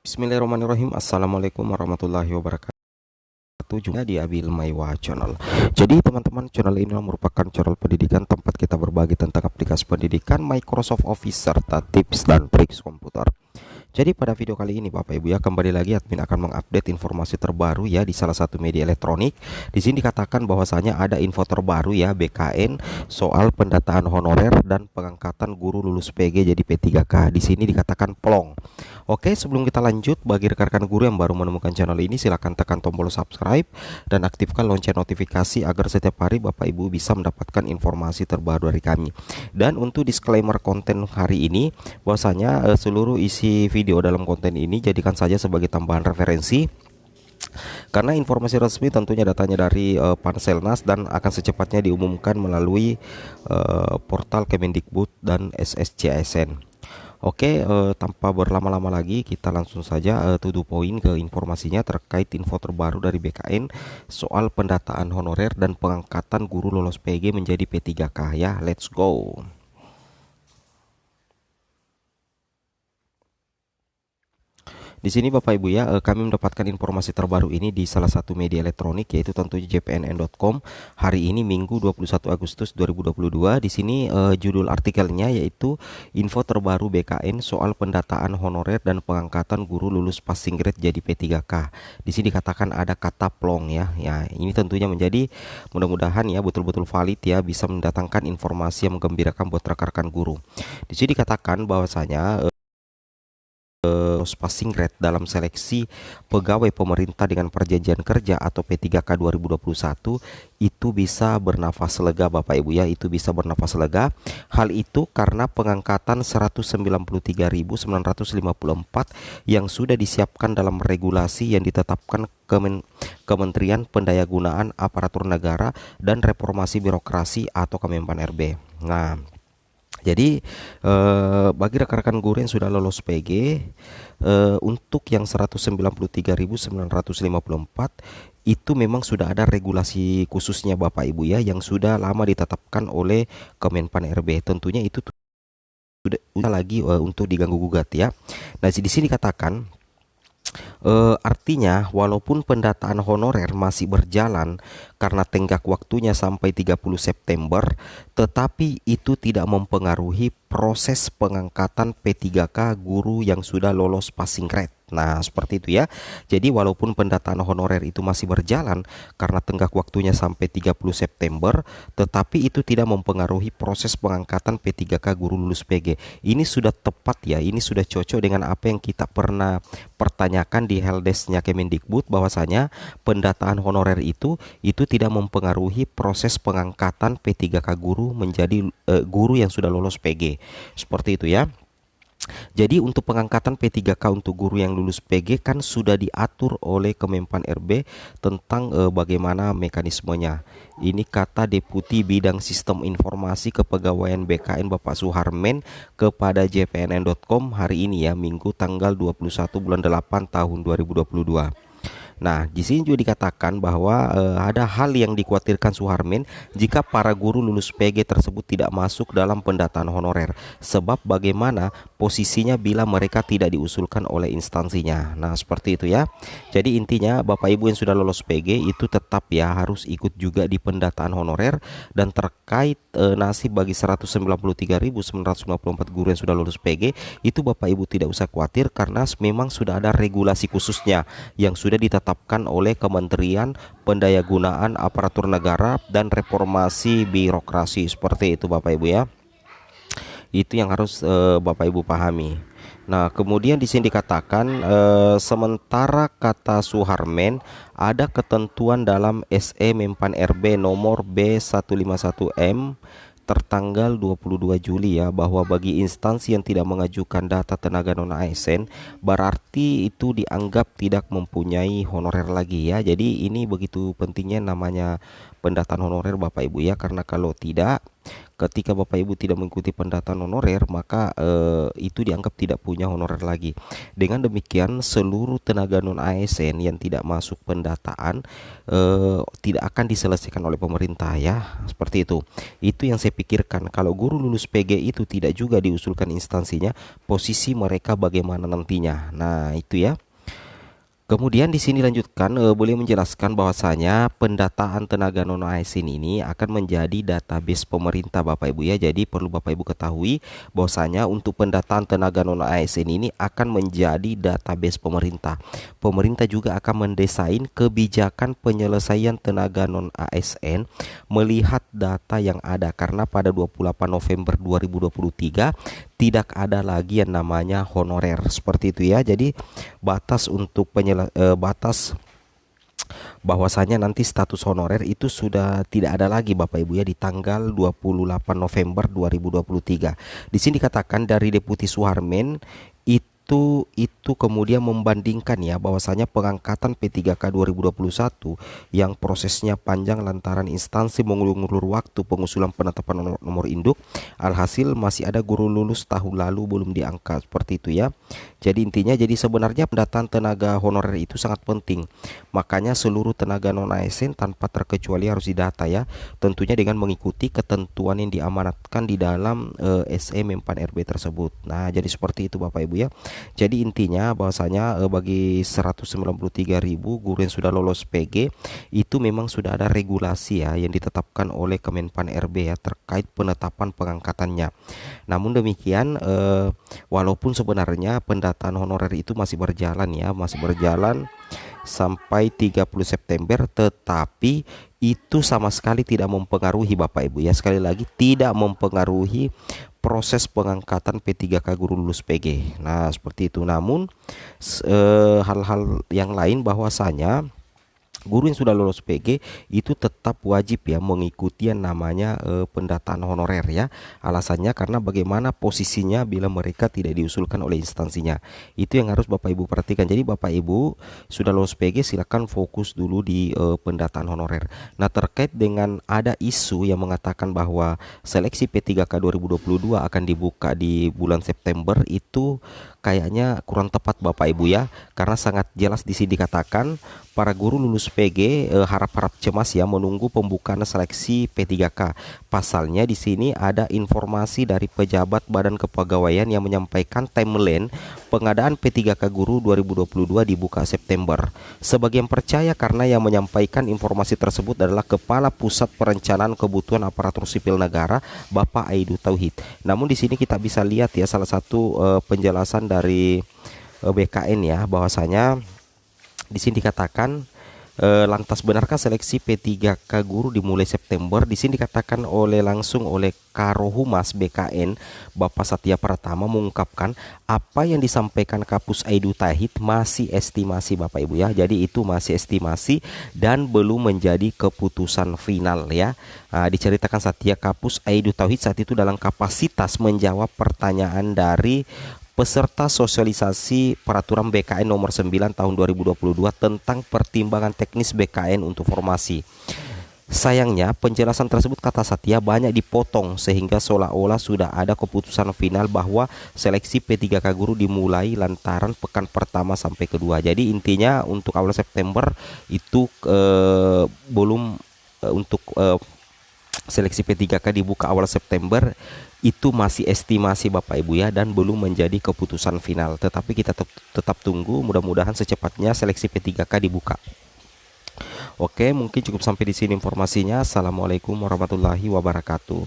Bismillahirrahmanirrahim. Assalamualaikum warahmatullahi wabarakatuh. Juga di Abil Maiwa Channel. Jadi teman-teman, channel ini merupakan channel pendidikan tempat kita berbagi tentang aplikasi pendidikan, Microsoft Office serta tips dan trik komputer. Jadi pada video kali ini Bapak Ibu ya, kembali lagi admin akan mengupdate informasi terbaru ya di salah satu media elektronik. Di sini dikatakan bahwasanya ada info terbaru ya BKN soal pendataan honorer dan pengangkatan guru lulus PG jadi P3K. Di sini dikatakan plong. Oke, sebelum kita lanjut, bagi rekan-rekan guru yang baru menemukan channel ini, silahkan tekan tombol subscribe dan aktifkan lonceng notifikasi agar setiap hari Bapak Ibu bisa mendapatkan informasi terbaru dari kami. Dan untuk disclaimer konten hari ini, bahwasanya seluruh isi video dalam konten ini jadikan saja sebagai tambahan referensi, karena informasi resmi tentunya datanya dari Panselnas dan akan secepatnya diumumkan melalui portal Kemendikbud dan SSCSN. Oke, tanpa berlama-lama lagi kita langsung saja to the point ke informasinya terkait info terbaru dari BKN soal pendataan honorer dan pengangkatan guru lolos PG menjadi P3K ya. Let's go. Di sini Bapak Ibu ya, kami mendapatkan informasi terbaru ini di salah satu media elektronik, yaitu tentunya jpnn.com. Hari ini Minggu 21 Agustus 2022. Di sini judul artikelnya yaitu info terbaru BKN soal pendataan honorer dan pengangkatan guru lulus passing grade jadi P3K. Di sini dikatakan ada kata plong ya. Ya, ini tentunya menjadi mudah-mudahan ya betul-betul valid ya, bisa mendatangkan informasi yang menggembirakan buat rekan-rekan guru. Di sini dikatakan bahwasanya passing grade dalam seleksi pegawai pemerintah dengan perjanjian kerja atau P3K 2021 itu bisa bernafas lega Bapak Ibu ya, itu bisa bernafas lega. Hal itu karena pengangkatan 193.954 yang sudah disiapkan dalam regulasi yang ditetapkan Kementerian Pendayagunaan Aparatur Negara dan Reformasi Birokrasi atau Kemenpan RB. Nah, jadi bagi rekan-rekan guru yang sudah lolos PG, untuk yang 193.954 itu memang sudah ada regulasi khususnya Bapak Ibu ya, yang sudah lama ditetapkan oleh Kemenpan RB. Tentunya itu sudah lagi untuk diganggu gugat ya. Nah, di sini dikatakan artinya walaupun pendataan honorer masih berjalan karena tenggat waktunya sampai 30 September, tetapi itu tidak mempengaruhi proses pengangkatan P3K guru yang sudah lolos passing grade. Nah, seperti itu ya. Jadi walaupun pendataan honorer itu masih berjalan karena tenggat waktunya sampai 30 September, tetapi itu tidak mempengaruhi proses pengangkatan P3K guru lulus PG. Ini sudah tepat ya, ini sudah cocok dengan apa yang kita pernah pertanyakan di helpdesk-nya Kemendikbud, bahwasanya pendataan honorer itu tidak mempengaruhi proses pengangkatan P3K guru menjadi guru yang sudah lolos PG. Seperti itu ya. Jadi untuk pengangkatan P3K untuk guru yang lulus PG kan sudah diatur oleh Kemenpan RB tentang bagaimana mekanismenya. Ini kata Deputi Bidang Sistem Informasi Kepegawaian BKN Bapak Suharmen kepada jpnn.com hari ini ya, Minggu tanggal 21 bulan 8 tahun 2022. Nah, di sini juga dikatakan bahwa ada hal yang dikhawatirkan Suharmen jika para guru lulus PG tersebut tidak masuk dalam pendataan honorer. Sebab bagaimana posisinya bila mereka tidak diusulkan oleh instansinya. Nah, seperti itu ya. Jadi intinya Bapak Ibu yang sudah lolos PG itu tetap ya harus ikut juga di pendataan honorer, dan terkait nasib bagi 193.954 guru yang sudah lulus PG itu Bapak Ibu tidak usah khawatir karena memang sudah ada regulasi khususnya yang sudah ditetapkan oleh Kementerian Pendayagunaan Aparatur Negara dan Reformasi Birokrasi. Seperti itu Bapak Ibu ya. Itu yang harus Bapak Ibu pahami. Nah, kemudian di sini dikatakan sementara kata Suharmen ada ketentuan dalam SE Menpan RB nomor B151M tertanggal 22 Juli ya, bahwa bagi instansi yang tidak mengajukan data tenaga non ASN berarti itu dianggap tidak mempunyai honorer lagi ya. Jadi ini begitu pentingnya namanya pendataan honorer Bapak Ibu ya, karena kalau tidak ketika Bapak Ibu tidak mengikuti pendataan honorer, maka itu dianggap tidak punya honorer lagi. Dengan demikian, seluruh tenaga non ASN yang tidak masuk pendataan tidak akan diselesaikan oleh pemerintah ya, seperti itu. Itu yang saya pikirkan. Kalau guru lulus PG itu tidak juga diusulkan instansinya, posisi mereka bagaimana nantinya. Nah, itu ya. Kemudian di sini lanjutkan, boleh menjelaskan bahwasanya pendataan tenaga non ASN ini akan menjadi database pemerintah Bapak Ibu ya. Jadi perlu Bapak Ibu ketahui bahwasanya untuk pendataan tenaga non ASN ini akan menjadi database pemerintah. Pemerintah juga akan mendesain kebijakan penyelesaian tenaga non ASN melihat data yang ada, karena pada 28 November 2023 tidak ada lagi yang namanya honorer, seperti itu ya. Jadi batas untuk batas bahwasanya nanti status honorer itu sudah tidak ada lagi Bapak Ibu ya di tanggal 28 November 2023. Di sini dikatakan dari Deputi Suharmen itu kemudian membandingkan ya bahwasanya pengangkatan P3K 2021 yang prosesnya panjang lantaran instansi mengulur-ulur waktu pengusulan penetapan nomor induk, alhasil masih ada guru lulus tahun lalu belum diangkat, seperti itu ya. Jadi intinya, jadi sebenarnya pendataan tenaga honorer itu sangat penting, makanya seluruh tenaga non ASN tanpa terkecuali harus didata ya, tentunya dengan mengikuti ketentuan yang diamanatkan di dalam SM 4RB tersebut. Nah, jadi seperti itu Bapak Ibu ya. Jadi intinya bahwasanya bagi 193.000 guru yang sudah lolos PG itu memang sudah ada regulasi ya yang ditetapkan oleh Kemenpan RB ya terkait penetapan pengangkatannya. Namun demikian, walaupun sebenarnya pendataan honorer itu masih berjalan ya, masih berjalan sampai 30 September, tetapi itu sama sekali tidak mempengaruhi Bapak Ibu ya. Sekali lagi, tidak mempengaruhi proses pengangkatan P3K guru lulus PG. Nah, seperti itu. Namun hal-hal yang lain bahwasanya guru yang sudah lulus PG itu tetap wajib ya mengikuti yang namanya pendataan honorer ya. Alasannya karena bagaimana posisinya bila mereka tidak diusulkan oleh instansinya. Itu yang harus Bapak Ibu perhatikan. Jadi Bapak Ibu sudah lulus PG, silakan fokus dulu di pendataan honorer. Nah, terkait dengan ada isu yang mengatakan bahwa seleksi P3K 2022 akan dibuka di bulan September, itu kayaknya kurang tepat Bapak Ibu ya, karena sangat jelas di sini dikatakan para guru lulus PG harap-harap cemas ya menunggu pembukaan seleksi P3K. Pasalnya di sini ada informasi dari pejabat Badan Kepegawaian yang menyampaikan timeline pengadaan P3K guru 2022 dibuka September. Sebagian percaya karena yang menyampaikan informasi tersebut adalah Kepala Pusat Perencanaan Kebutuhan Aparatur Sipil Negara, Bapak Aidu Tauhid. Namun di sini kita bisa lihat ya salah satu penjelasan dari BKN ya, bahwasanya di sini dikatakan lantas benarkah seleksi P3K guru dimulai September? Di sini dikatakan langsung oleh Karohumas BKN Bapak Satya Pratama mengungkapkan apa yang disampaikan Kapus Aidu Tauhid masih estimasi Bapak Ibu ya. Jadi itu masih estimasi dan belum menjadi keputusan final ya. Diceritakan Satya, Kapus Aidu Tauhid saat itu dalam kapasitas menjawab pertanyaan dari peserta sosialisasi peraturan BKN nomor 9 tahun 2022 tentang pertimbangan teknis BKN untuk formasi. Sayangnya penjelasan tersebut, kata Satya, banyak dipotong sehingga seolah-olah sudah ada keputusan final bahwa seleksi P3K guru dimulai lantaran pekan pertama sampai kedua. Jadi intinya untuk awal September itu belum untuk seleksi P3K dibuka awal September itu masih estimasi Bapak Ibu ya, dan belum menjadi keputusan final. Tetapi kita tetap tunggu, mudah-mudahan secepatnya seleksi P3K dibuka. Oke, mungkin cukup sampai di sini informasinya. Assalamualaikum warahmatullahi wabarakatuh.